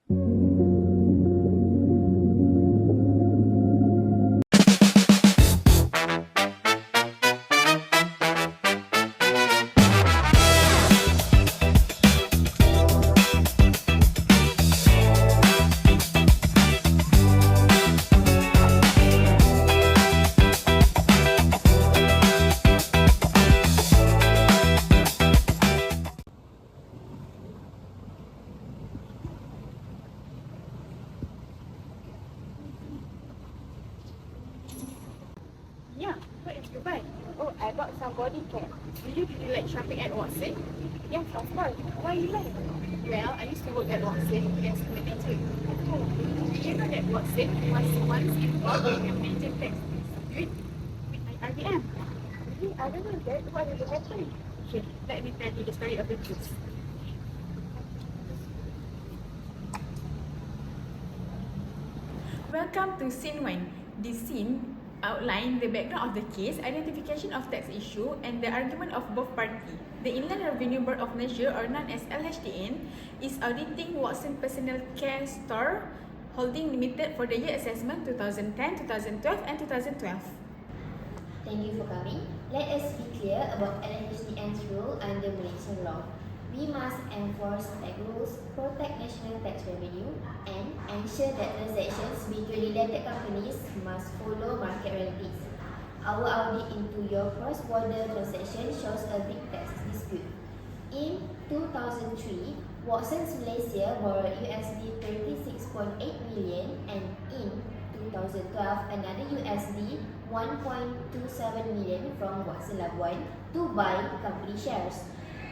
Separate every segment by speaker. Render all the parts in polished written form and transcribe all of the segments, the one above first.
Speaker 1: Yeah, what did you buy? Oh, I bought some body care. Do you like shopping at Watson? Yes, of course. Why you like? Well, I used to work at Watson as a manager. Oh, do you know that Watson was once involved in a major tax dispute with IBM? Really? I don't know that. What did happen? Okay, let me tell you the story of the case.
Speaker 2: Welcome to Scene 1. This scene outlines the background of the case, identification of tax issue, and the argument of both parties. The Inland Revenue Board of Malaysia, or known as LHDN, is auditing Watson Personal Care Store Holding Limited for the year assessment 2010, 2012, and 2012.
Speaker 3: Thank you for coming. Let us be clear about LHDN's role under Malaysian law. We must enforce tax rules, protect national tax revenue, and ensure that transactions between related companies must follow market realities. Our audit into your cross-border transaction shows a big tax dispute. In 2003, Watsons Malaysia borrowed USD 36.8 million, and in 2012, another USD 1.27 million from Watson Labuan to buy company shares.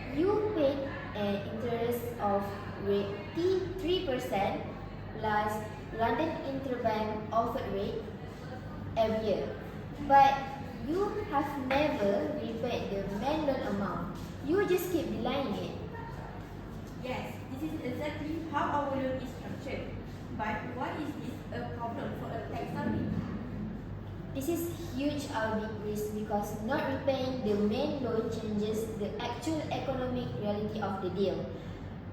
Speaker 3: You paid an interest of rate T3% plus London Interbank offered rate every year. But you have never repaid the main loan amount. You just keep delaying it.
Speaker 4: Yes, this is exactly how our loan is structured. But why is this a problem for a tax audit?
Speaker 3: This is huge audit risk because not repaying the main loan changes the actual economic reality of the deal.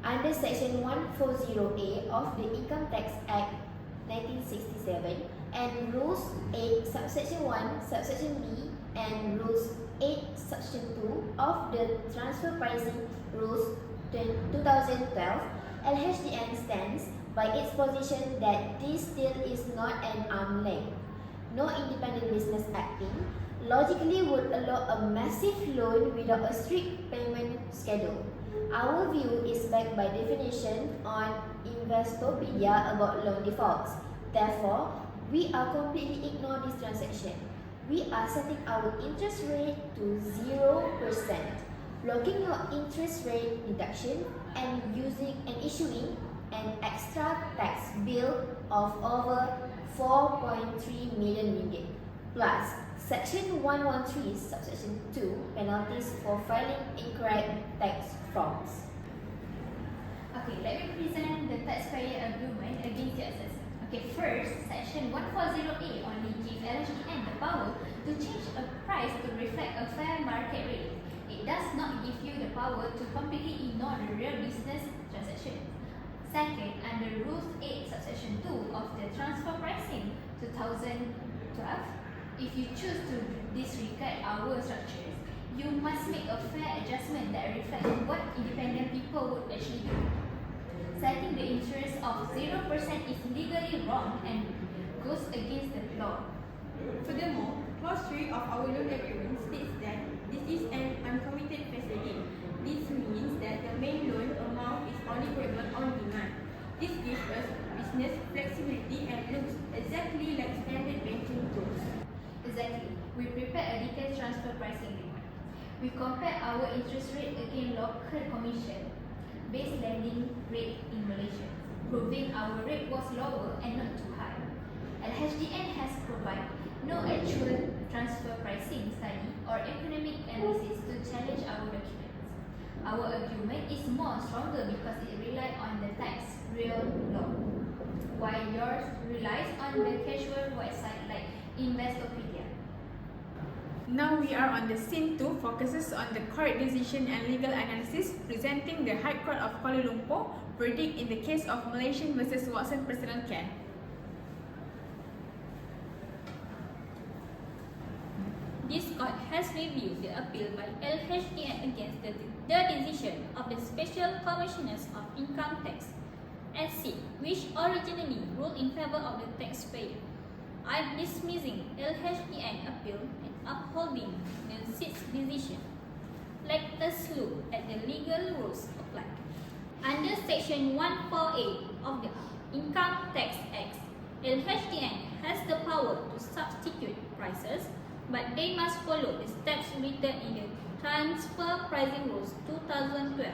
Speaker 3: Under Section 140A of the Income Tax Act 1967 and Rules 8 Subsection 1, Subsection B and Rules 8 Section 2 of the Transfer Pricing Rules 2012, LHDN stands by its position that this deal is not an arm's length. No independent business acting logically would allow a massive loan without a strict payment schedule. Our view is backed by definition on Investopedia about loan defaults. Therefore, we are completely ignore this transaction. We are setting our interest rate to 0%, blocking your interest rate deduction and issuing an extra tax bill of over 4.3 million ringgit, plus Section 113, Subsection 2, penalties for filing incorrect tax forms.
Speaker 5: Okay, let me present the taxpayer argument against the assessor. Okay, first, Section 140A only gives LHDN the power to change a price to reflect a fair market rate. It does not give you the power to completely ignore the real business transaction. Second, under Rules 8 Subsection 2 of the Transfer Pricing 2012, if you choose to disregard our structures, you must make a fair adjustment that reflects what independent people would actually do. Setting the interest of 0% is legally wrong and goes against the law.
Speaker 4: Furthermore, Clause 3 of our loan agreement states that this is an uncommitted facility. This means that the main loan amount is only payable on demand. This gives us business flexibility and looks exactly like standard banking tools.
Speaker 5: Exactly. We prepare a detailed transfer pricing agreement. We compare our interest rate against local commission-based lending rate in Malaysia, proving our rate was lower and not too high. LHDN has provided no actual transfer pricing study or economic analysis to challenge our documents. Our argument is more stronger because it relies on the tax real law, while yours relies on the casual website like Investopedia.
Speaker 2: Now we are on the scene 2, focuses on the court decision and legal analysis, presenting the High Court of Kuala Lumpur verdict in the case of Malaysian versus Watson Personal Care.
Speaker 5: This court has reviewed the appeal by LHDN against the decision of the Special Commissioners of Income Tax, SC, which originally ruled in favour of the taxpayer. I am dismissing LHDN appeal and upholding the sixth decision. Let us look at the legal rules applied. Under Section 148 of the Income Tax Act, LHDN has the power to substitute prices, but they must follow the steps written in the Transfer Pricing Rules 2012.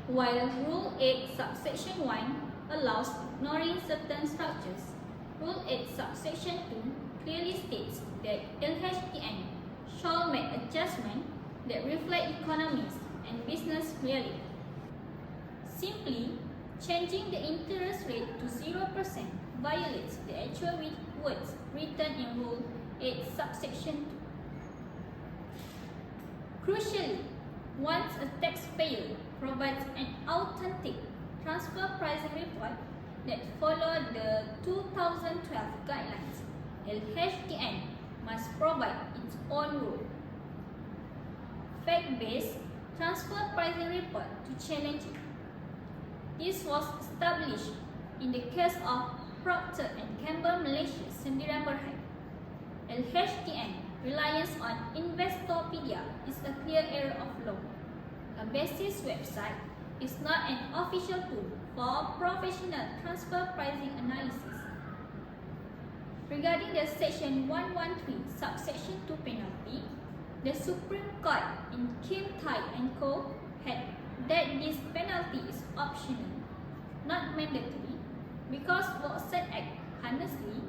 Speaker 5: While Rule 8 subsection 1 allows ignoring certain structures, Rule 8 subsection 2 clearly states that LHDN shall make adjustments that reflect economies and business reality. Simply changing the interest rate to 0% violates the actual words written in Rule 8 subsection 2. Crucially, once a taxpayer provides an authentic transfer pricing report that follows the 2012 guidelines, LHDN must provide its own rule. Fact-based transfer pricing report to challenge it. This was established in the case of Procter & Gamble Malaysia Sendirian Berhad. LHDN reliance on Investopedia is a clear error of law. A basis website is not an official tool for professional transfer pricing analysis. Regarding the Section 113 subsection 2 penalty, the Supreme Court in Kim Tai & Co. had that this penalty is optional, not mandatory, because Watson Act honestly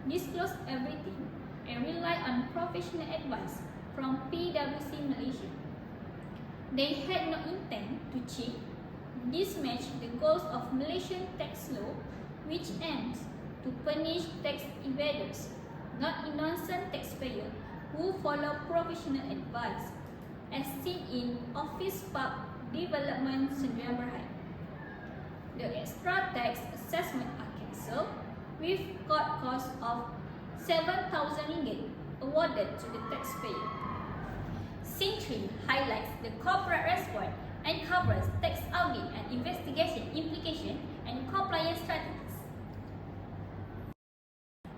Speaker 5: disclosed everything and rely on professional advice from PwC Malaysia. They had no intent to cheat, mismatch the goals of Malaysian tax law, which aims to punish tax evaders, not innocent taxpayers who follow professional advice, as seen in Office Park Development Sendirian Berhad. The extra tax assessment are cancelled, with court costs of 7,000 ringgit awarded to the taxpayer. Scene 3 highlights the corporate response and covers tax audit and investigation implication and compliance strategies.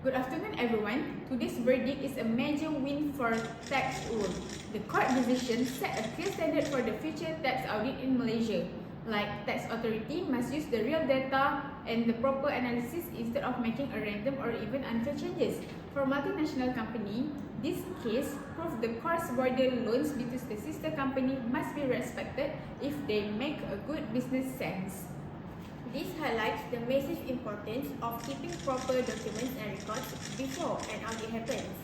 Speaker 2: Good afternoon, everyone. Today's verdict is a major win for tax rule. The court decision set a clear standard for the future tax audit in Malaysia. Like, tax authority must use the real data and the proper analysis instead of making a random or even unfair changes. For multinational company, this case proved the cross-border loans between the sister company must be respected if they make a good business sense.
Speaker 6: This highlights the massive importance of keeping proper documents and records before an audit happens.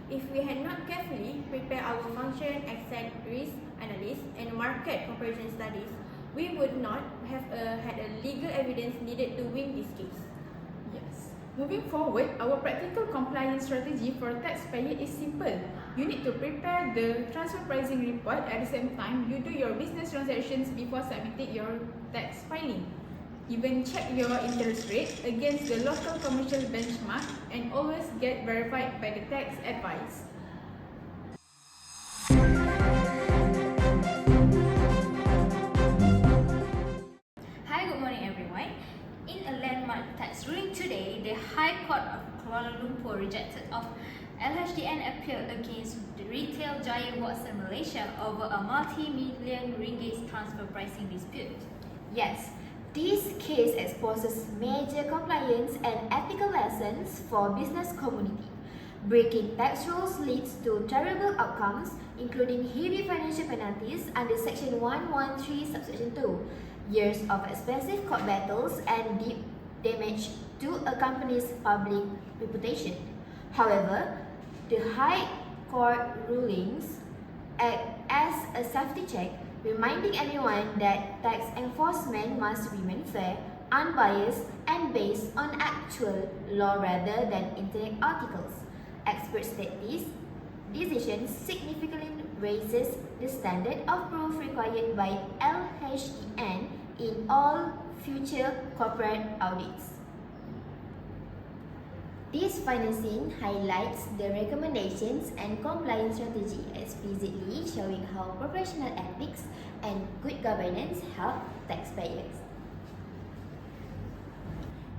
Speaker 6: If we had not carefully prepared our function, asset, risk analysis, and market comparison studies, we would not have had a legal evidence needed to win this case.
Speaker 2: Yes. Moving forward, our practical compliance strategy for taxpayer is simple. You need to prepare the transfer pricing report. At the same time, you do your business transactions before submitting your tax filing. Even check your interest rate against the local commercial benchmark and always get verified by the tax advice.
Speaker 5: Hi, good morning everyone. In a landmark tax ruling today, the High Court of Kuala Lumpur rejected of LHDN appeal against the retail giant Watson Malaysia over a multi-million ringgit transfer pricing dispute.
Speaker 3: Yes, this case exposes major compliance and ethical lessons for business community. Breaking tax rules leads to terrible outcomes, including heavy financial penalties under Section 113 subsection 2, years of expensive court battles, and deep damage to a company's public reputation. However, the High Court rulings act as a safety check, reminding everyone that tax enforcement must remain fair, unbiased, and based on actual law rather than internet articles. Experts state decision significantly raises the standard of proof required by LHDN in all future corporate audits. This financing highlights the recommendations and compliance strategy explicitly showing how professional ethics and good governance help taxpayers.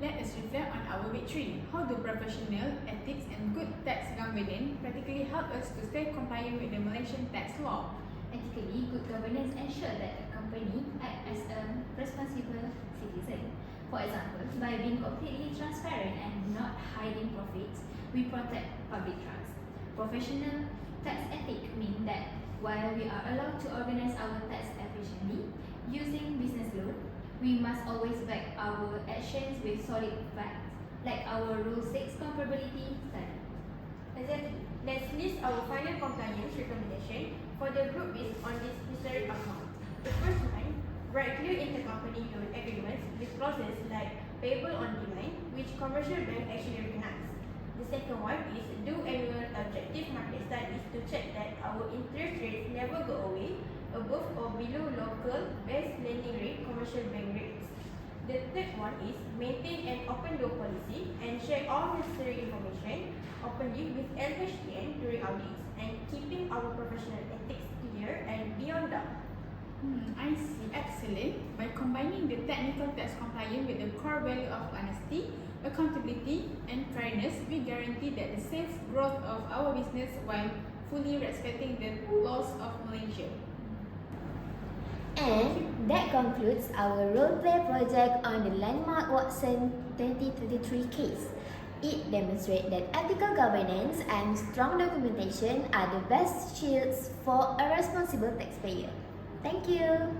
Speaker 2: Let us reflect on our victory. How do professional ethics and good tax governance practically help us to stay compliant with the Malaysian tax law?
Speaker 5: Ethically, good governance ensure that a company acts as a responsible citizen. For example, by being completely transparent and not hiding profits, we protect public trust. Professional tax ethics mean that while we are allowed to organize our tax efficiently using business law, we must always back our actions with solid facts, like our Rule 6 comparability study.
Speaker 6: Exactly. Let's list our final compliance recommendation for the group based on this historic account. The first one, write clear intercompany loan agreements with clauses like payable on demand, which commercial bank actually recognize. The second one is do annual objective market studies to check that our interest rates never go away above or below local best lending rate commercial bank rates. The third one is maintain an open door policy and share all necessary information openly with LHDN during audits and keeping our professional ethics clear and beyond doubt.
Speaker 2: I see. Excellent. By combining the technical tax compliance with the core value of honesty, accountability, and fairness, we guarantee that the safe growth of our business while fully respecting the laws of Malaysia.
Speaker 3: And that concludes our role-play project on the landmark Watson 2023 case. It demonstrates that ethical governance and strong documentation are the best shields for a responsible taxpayer. Thank you.